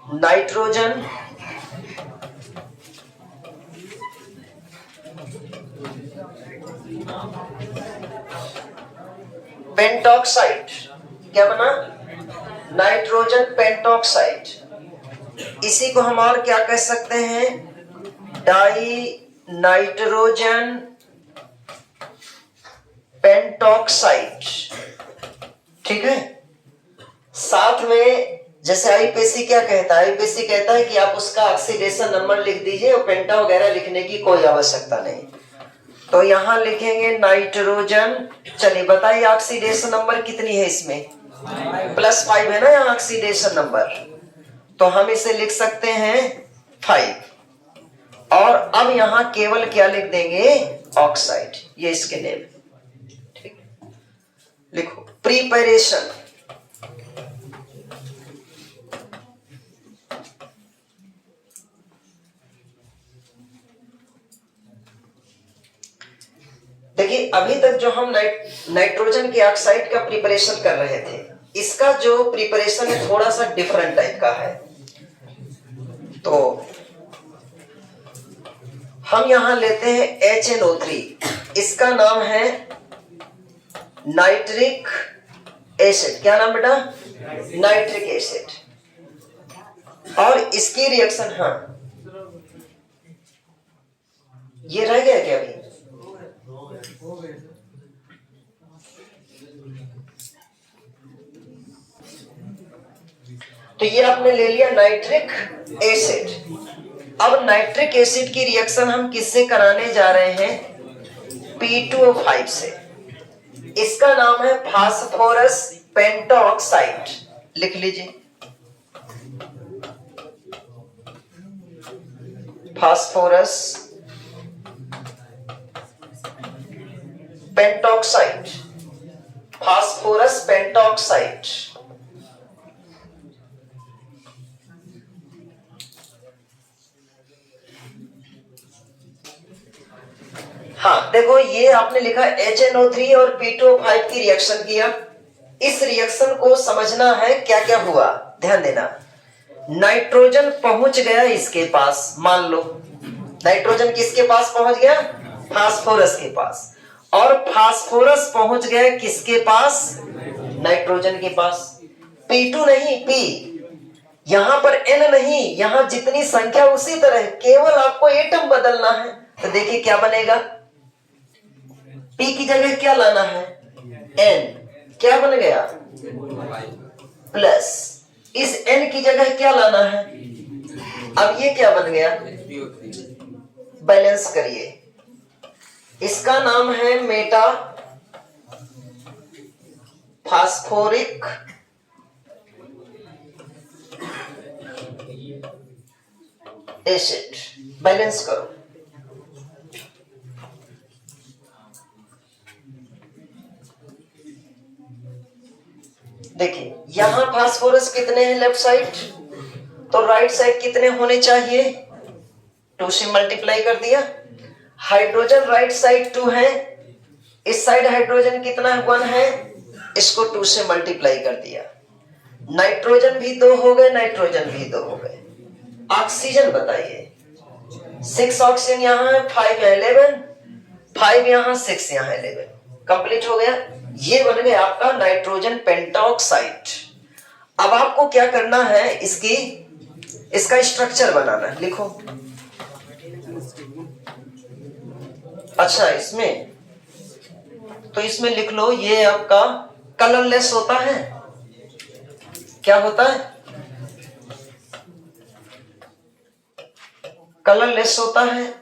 Nitrogen pentoxide, क्या बना? Nitrogen pentoxide. इसी को हम और क्या कह सकते हैं? Die nitrogen pentoxide. ठीक है। साथ में जैसे आईपीसी क्या कहता है? आईपीसी कहता है कि आप उसका ऑक्सीडेशन नंबर लिख दीजिए और पेंटा वगैरह लिखने की कोई आवश्यकता नहीं। तो यहां लिखेंगे नाइट्रोजन। चलिए बताइए ऑक्सीडेशन नंबर कितनी है इसमें? +5 है ना यहाँ ऑक्सीडेशन नंबर, तो हम इसे लिख सकते हैं 5। और अब यहां केवल क्या लिख देंगे? ऑक्साइड। ये इसके नेम। ठीक, लिखो प्रिपरेशन। देखिए अभी तक जो हम नाइट्रोजन के ऑक्साइड का प्रिपरेशन कर रहे थे, इसका जो प्रिपरेशन है थोड़ा सा डिफरेंट टाइप का है। तो हम यहां लेते हैं HNO3। इसका नाम है नाइट्रिक एसिड। क्या नाम बेटा? Nitric acid. और इसकी रिएक्शन, हाँ ये रह गया क्या अभी? तो ये आपने ले लिया नाइट्रिक एसिड। अब नाइट्रिक एसिड की रिएक्शन हम किससे कराने जा रहे हैं? P2O5 से। इसका नाम है फास्फोरस पेंटॉक्साइड। लिख लीजिए फास्फोरस पेंटॉक्साइड। Phosphorus pentoxide. हाँ देखो ये आपने लिखा HNO3 और P2O5 की रिएक्शन किया। इस रिएक्शन को समझना है क्या क्या हुआ, ध्यान देना। नाइट्रोजन पहुंच गया इसके पास, मान लो नाइट्रोजन किसके पास पहुंच गया? फास्फोरस के पास। और फास्फोरस पहुंच गया किसके पास? नाइट्रोजन के पास। P2 नहीं, P। यहां पर N नहीं, यहां जितनी संख्या उसी तरह, केवल आपको एटम बदलना है। तो देखिए क्या बनेगा? P की जगह क्या लाना है? N। क्या बन गया? प्लस। इस N की जगह क्या लाना है? अब ये क्या बन गया? बैलेंस करिए। इसका नाम है मेटा फास्फोरिक एसिड। बैलेंस करो। देखिए यहां फास्फोरस कितने हैं लेफ्ट साइड, तो राइट साइड कितने होने चाहिए? 2 से मल्टीप्लाई कर दिया। हाइड्रोजन राइट साइड 2 है, इस साइड हाइड्रोजन कितना है? 1 है, इसको 2 से मल्टीप्लाई कर दिया। नाइट्रोजन भी 2 हो गए, नाइट्रोजन भी 2 हो गए। ऑक्सीजन बताइए, 6 ऑक्सीजन यहां है, 5 है, 11, 5 यहां, 6 यहां, 11। कंप्लीट हो गया। ये बन गया आपका नाइट्रोजन पेंटॉक्साइड। अब आपको क्या करना है? इसका स्ट्रक्चर बनाना है। लिखो। अच्छा इसमें तो इसमें लिख लो, ये आपका कलरलेस होता है। क्या होता है? कलरलेस होता है,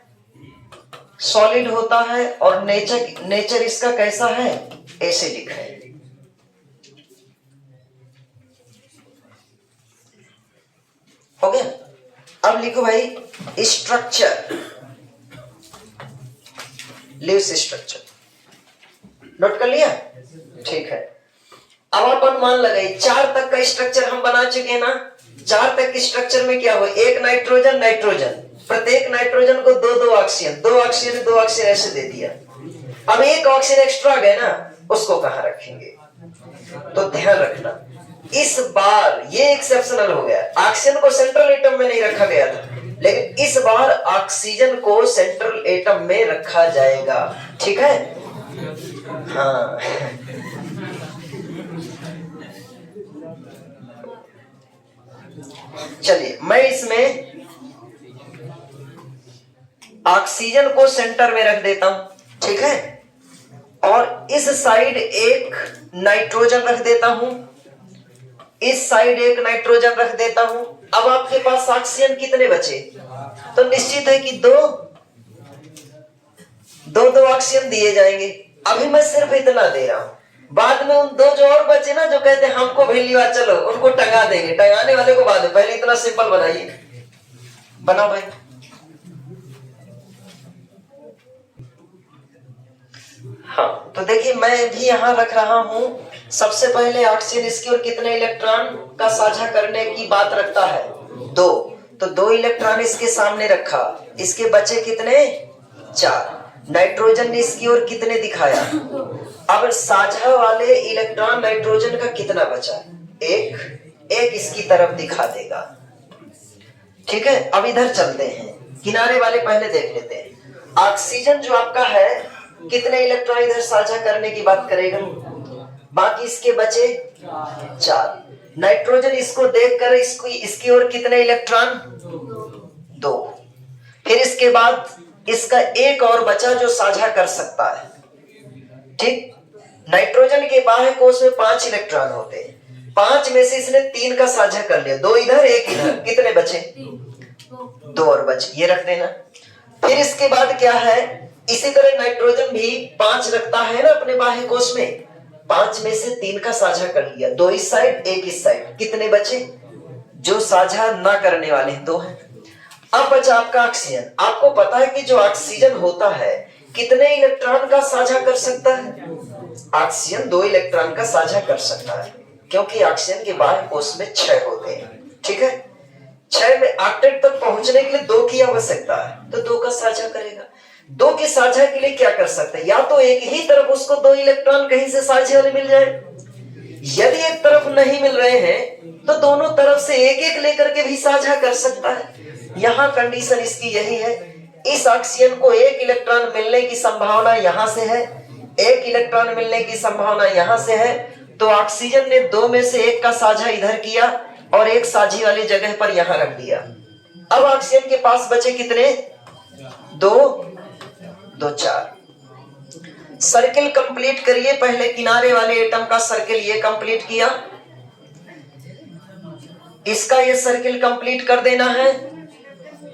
सॉलिड होता है, और नेचर इसका कैसा है? एसिडिक है। हो गया। अब लिखो भाई स्ट्रक्चर, लीव्स स्ट्रक्चर। नोट कर लिया? ठीक है। अब आप अनुमान लगाइए, 4 तक का स्ट्रक्चर हम बना चुके हैं ना। 4 तक के स्ट्रक्चर में क्या हो? एक नाइट्रोजन, प्रत्येक नाइट्रोजन को 2 ऑक्सीजन, 2 ऑक्सीजन, 2 ऑक्सीजन ऐसे दे दिया। अब एक ऑक्सीजन एक्स्ट्रा गए ना, उसको कहां रखेंगे? तो ध्यान रखना, इस बार ये एक्सेप्शनल हो गया, ऑक्सीजन को सेंट्रल एटम में नहीं रखा गया था, लेकिन इस बार ऑक्सीजन को सेंट्रल एटम में रखा जाएगा। ठीक है, हाँ। चलिए मैं इसमें ऑक्सीजन को सेंटर में रख देता हूं, ठीक है, और इस साइड एक नाइट्रोजन रख देता हूं, इस साइड एक नाइट्रोजन रख देता हूं। अब आपके पास ऑक्सीजन कितने बचे? तो निश्चित है कि दो ऑक्सीजन दिए जाएंगे। अभी मैं सिर्फ इतना दे रहा हूं, बाद में उन दो जो और बचे ना, जो कहते हैं हमको भी लिवा, चलो उनको टंगा देंगे, टंगाने वाले को बाद में, पहले इतना सिंपल बनाइए। बनाओ भाई। हाँ, तो देखिए मैं भी यहां रख रहा हूं। सबसे पहले ऑक्सीजन इसकी ओर कितने इलेक्ट्रॉन का साझा करने की बात रखता है? 2। तो 2 इलेक्ट्रॉन इसके सामने रखा, इसके बचे कितने? 4। नाइट्रोजन ने इसकी ओर कितने दिखाया? अब साझा वाले इलेक्ट्रॉन नाइट्रोजन का कितना बचा? 1 इसकी तरफ दिखा देगा। ठीक है, अब इधर चलते हैं, किनारे वाले पहले देख लेते हैं। ऑक्सीजन जो आपका है कितने इलेक्ट्रॉन इधर साझा करने की बात करेगा? बाकी इसके बचे 4। नाइट्रोजन इसको देखकर इसकी ओर कितने इलेक्ट्रॉन? 2। फिर इसके बाद इसका एक और बचा जो साझा कर सकता है। ठीक, नाइट्रोजन के बाह्य कोश में 5 इलेक्ट्रॉन होते हैं, 5 में से इसने 3 का साझा कर लिया, 2 इधर 1 इधर, कितने बचे? 2 और बचे, ये रख देना। फिर इसके बाद क्या है, इसी तरह नाइट्रोजन भी 5 रखता है ना अपने बाह्य कोश में, 5 में से 3 का साझा कर लिया, 2 इस साइड 1 इस साइड, कितने बचे? जो साझा ना करने वाले 2 हैं। अब बचा आपका ऑक्सीजन। आपको पता है कि जो ऑक्सीजन होता है कितने इलेक्ट्रॉन का साझा कर सकता है? ऑक्सीजन 2 इलेक्ट्रॉन का साझा कर सकता है, क्योंकि ऑक्सीजन के बाह्य कोश में 6 होते हैं। ठीक है, 6 में ऑक्टेट तक पहुंचने के लिए 2 की आवश्यकता है, तो 2 का साझा करेगा। 2 के साझा के लिए क्या कर सकते हैं? या तो एक ही तरफ उसको 2 इलेक्ट्रॉन कहीं से साझे वाले मिल जाए, यदि एक तरफ नहीं मिल रहे हैं तो दोनों तरफ से एक एक लेकर के भी साझा कर सकता है। यहां कंडीशन इसकी यही है, इस ऑक्सीजन को 1 इलेक्ट्रॉन मिलने की संभावना यहां से है, 1 इलेक्ट्रॉन मिलने की संभावना यहां से है, तो ऑक्सीजन ने 2 में से 1 का साझा इधर किया और 1 साझी वाली जगह पर यहां रख दिया। अब ऑक्सीजन के पास बचे कितने? 2 4। सर्किल कंप्लीट करिए, पहले किनारे वाले एटम का सर्किल ये कंप्लीट किया, इसका ये सर्किल कंप्लीट कर देना है।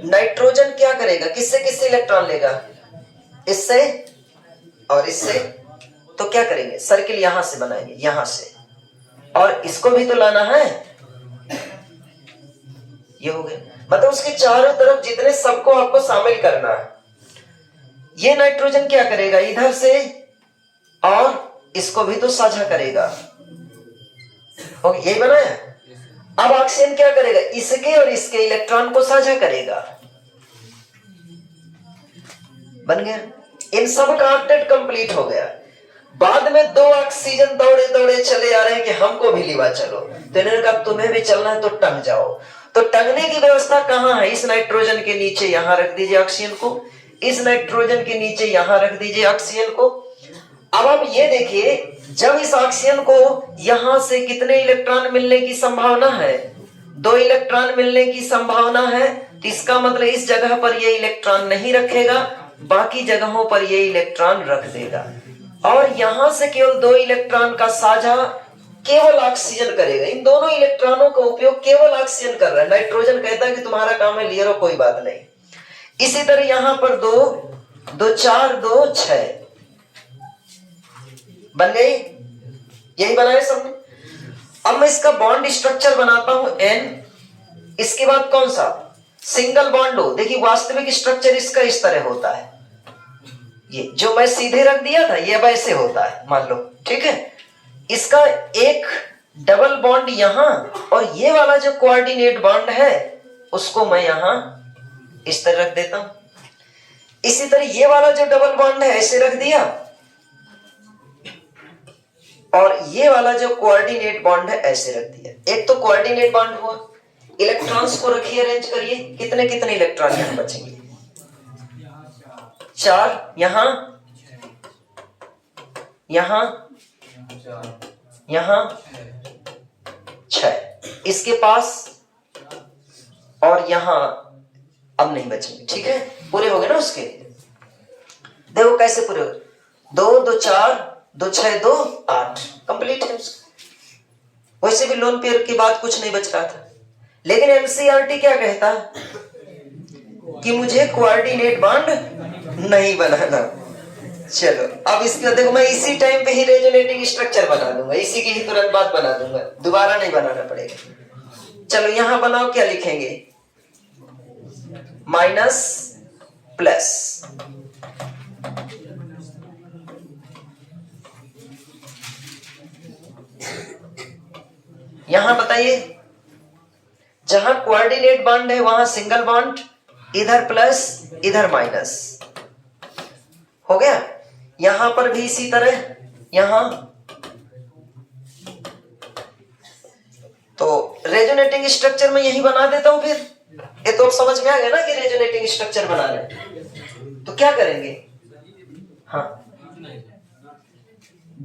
नाइट्रोजन क्या करेगा? किससे किससे इलेक्ट्रॉन लेगा? इससे और इससे। तो क्या करेंगे? सर्किल यहां से बनाएंगे, यहां से, और इसको भी तो लाना है। ये हो गया, मतलब उसके चारों तरफ जितने सबको आपको शामिल करना है। ये नाइट्रोजन क्या करेगा? इधर से और इसको भी तो साझा करेगा। ओके, यही बनाया। अब ऑक्सीजन क्या करेगा? इसके और इसके इलेक्ट्रॉन को साझा करेगा। बन गया, इन सब का ऑक्टेट कंप्लीट हो गया। बाद में 2 ऑक्सीजन दौड़े दौड़े चले आ रहे हैं कि हमको भी लिवा चलो, तो इन्होंने कहा तुम्हें भी चलना है तो टंग जाओ। तो टंगने की व्यवस्था कहां है? इस नाइट्रोजन के नीचे यहां रख दीजिए ऑक्सीजन को, इस नाइट्रोजन के नीचे यहां रख दीजिए ऑक्सीजन को। अब आप ये देखिए, जब इस ऑक्सीजन को यहां से कितने इलेक्ट्रॉन मिलने की संभावना है? 2 इलेक्ट्रॉन मिलने की संभावना है, तो इसका मतलब इस जगह पर ये इलेक्ट्रॉन नहीं रखेगा, बाकी जगहों पर ये इलेक्ट्रॉन रख देगा, और यहां से केवल 2 इलेक्ट्रॉन का साझा केवल ऑक्सीजन करेगा। इन दोनों इलेक्ट्रॉनों का उपयोग केवल ऑक्सीजन कर रहा है। नाइट्रोजन कहता है कि तुम्हारा काम है, लिए रहो, कोई बात नहीं। इसी तरह यहां पर 2 4 2 6 बन गई, यही बनाए सबने। अब मैं इसका बॉन्ड स्ट्रक्चर बनाता हूं N, इसके बाद कौन सा? सिंगल बॉन्ड हो। देखिए वास्तविक स्ट्रक्चर इसका इस तरह होता है, ये जो मैं सीधे रख दिया था ये अब ऐसे होता है, मान लो। ठीक है, इसका एक डबल बॉन्ड यहां, और ये वाला जो कोऑर्डिनेट बॉन्ड है उसको मैं यहां इस तरह रख देता हूं। इसी तरह ये वाला जो डबल बॉन्ड है ऐसे रख दिया, और ये वाला जो कोऑर्डिनेट बॉन्ड है ऐसे रख दिया। एक तो कोऑर्डिनेट बॉन्ड हुआ, इलेक्ट्रॉन्स को रखिए, अरेंज करिए, कितने कितने इलेक्ट्रॉन यहां बचेंगे? 4 यहां, यहां, यहां 6 इसके पास, और यहां अब नहीं बचेंगे। ठीक है, पूरे हो गए ना उसके। देखो कैसे पूरे हो, 2 2 4 2 6 2 8 कंप्लीट है उसका। वैसे भी लोन पेयर के बाद कुछ नहीं बच रहा था, लेकिन एनसीईआरटी क्या कहता कि मुझे कोऑर्डिनेट बॉन्ड नहीं बनाना। चलो अब इसके देखो, मैं इसी टाइम पे ही रेजोनेटिंग स्ट्रक्चर बना दूंगा, इसी की ही तुरंत बाद बना दूंगा, दोबारा नहीं बनाना पड़ेगा। चलो यहां बनाओ, क्या लिखेंगे? माइनस प्लस, यहां बताइए, जहां कोऑर्डिनेट बॉन्ड है वहां सिंगल बॉन्ड, इधर प्लस इधर माइनस, हो गया। यहां पर भी इसी तरह, यहां तो रेजोनेटिंग स्ट्रक्चर में यही बना देता हूं। फिर ये तो अब समझ में आ गया ना कि रेजोनेटिंग स्ट्रक्चर बना रहे हैं। तो क्या करेंगे? हाँ,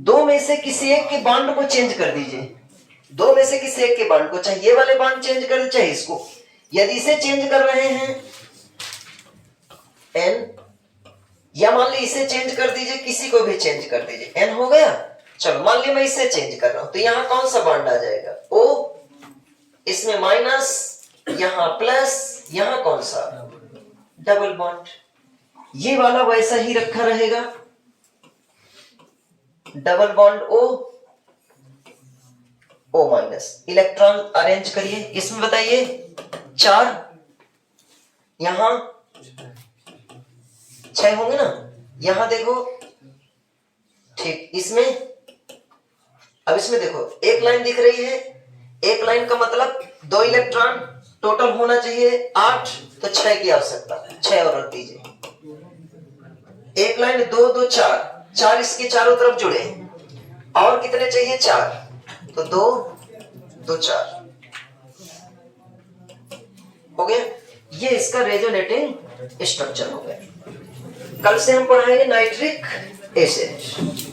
2 में से किसी एक के बॉन्ड को चेंज कर दीजिए। 2 में से किसी एक के बॉन्ड को, चाहे ये वाले बॉन्ड चेंज कर दे चाहे इसको। यदि इसे चेंज कर रहे हैं एन, या मान ली इसे चेंज कर दीजिए, किसी को भी चेंज कर दीजिए, एन हो गया। चलो मान ली मैं इसे चेंज कर रहा हूं, तो यहां कौन सा बॉन्ड आ जाएगा? ओ, इसमें माइनस, यहां प्लस, यहां कौन सा? Double bond. ये वाला वैसा ही रखा रहेगा, double bond O, O minus. Electron arrange करिए, इसमें बताइए 4, यहां 6 होंगे ना, यहां देखो, ठीक। इसमें अब इसमें देखो एक लाइन दिख रही है, एक लाइन का मतलब 2 इलेक्ट्रॉन, टोटल होना चाहिए 8, तो 6 की आवश्यकता, 6 और रख दीजिए। एक लाइन 2 2 4, 4 इसके चारों तरफ जुड़े, और कितने चाहिए? 4, तो 2 2 4 हो गया। ये इसका रेजोनेटिंग स्ट्रक्चर हो गया। कल से हम पढ़ाएंगे नाइट्रिक एसिड।